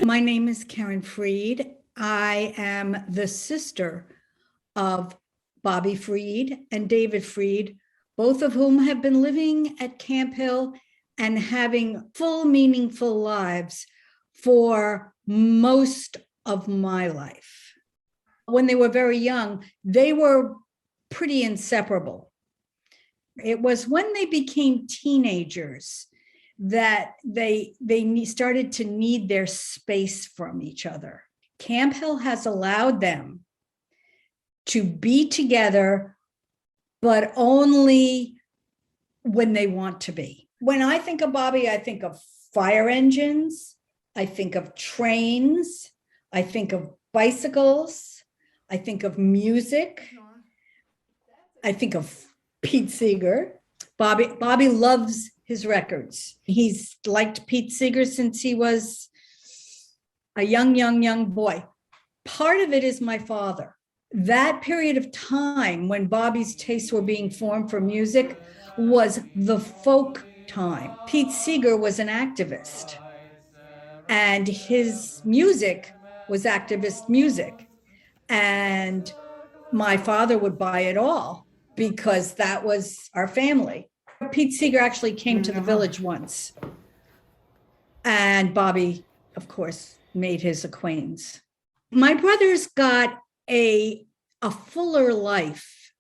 My name is Karen Freed. I am the sister of Bobby Freed and David Freed, both of whom have been living at Camphill and having full, meaningful lives for most of my life. When they were very young, they were pretty inseparable. It was when they became teenagers that they started to need their space from each other. Camphill has allowed them to be together, but only when they want to be. When I think of Bobby, I think of fire engines, I think of trains, I think of bicycles, I think of music, I think of Pete Seeger. Bobby loves his records. He's liked Pete Seeger since he was a young boy. Part of it is my father. That period of time when Bobby's tastes were being formed for music was the folk time. Pete Seeger was an activist, and his music was activist music. And my father would buy it all because that was our family. Pete Seeger actually came to the village once, and Bobby, of course, made his acquaintance. My brothers got a fuller life,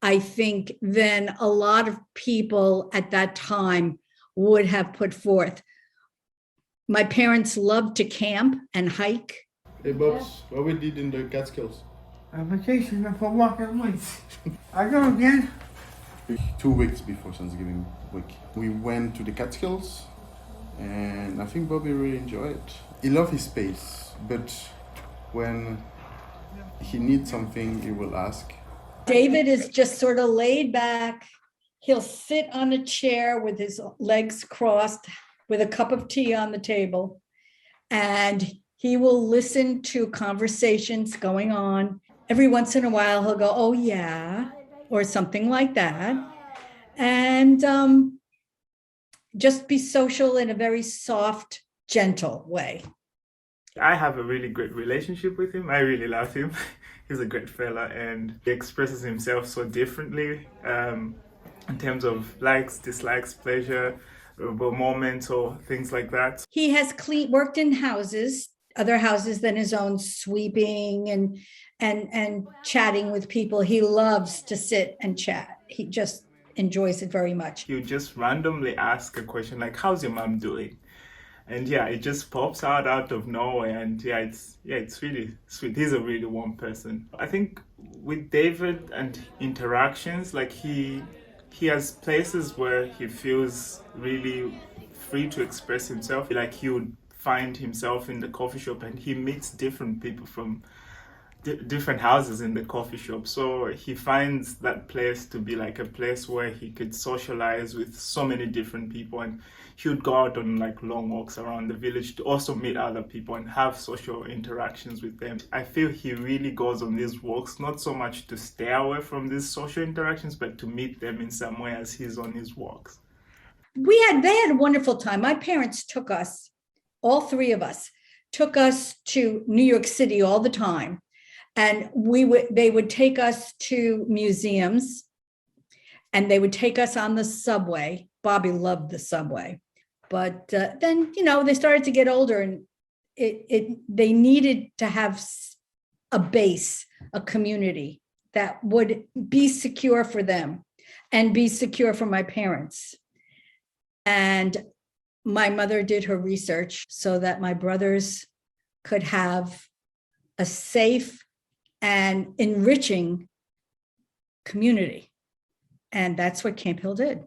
I think, than a lot of people at that time would have put forth. My parents loved to camp and hike. Hey, Bubs, what we did in the Catskills? A vacation for walking woods. I go again. 2 weeks before Thanksgiving week, we went to the Catskills, and I think Bobby really enjoyed it. He loves his space, but when he needs something, he will ask. David is just sort of laid back. He'll sit on a chair with his legs crossed with a cup of tea on the table, and he will listen to conversations going on. Every once in a while, he'll go, "Oh, yeah," or something like that. And just be social in a very soft, gentle way. I have a really great relationship with him. I really love him. He's a great fella, and he expresses himself so differently in terms of likes, dislikes, pleasure, moments or things like that. He has worked in houses, other houses than his own, sweeping and chatting with people. He loves to sit and chat. He just enjoys it very much. You just randomly ask a question like, "How's your mom doing?" And yeah, it just pops out of nowhere, and it's really sweet. He's a really warm person. I think with David and interactions, like he has places where he feels really free to express himself. Like he would find himself in the coffee shop, and he meets different people from different houses in the coffee shop. So he finds that place to be like a place where he could socialize with so many different people, and he would go out on like long walks around the village to also meet other people and have social interactions with them. I feel he really goes on these walks not so much to stay away from these social interactions, but to meet them in some way as he's on his walks. They had a wonderful time. My parents took us, all three of us, took us to New York City all the time. And they would take us to museums, and they would take us on the subway. Bobby loved the subway. But then, they started to get older, and they needed to have a base, a community that would be secure for them and be secure for my parents. And my mother did her research so that my brothers could have a safe and enriching community. And that's what Camphill did.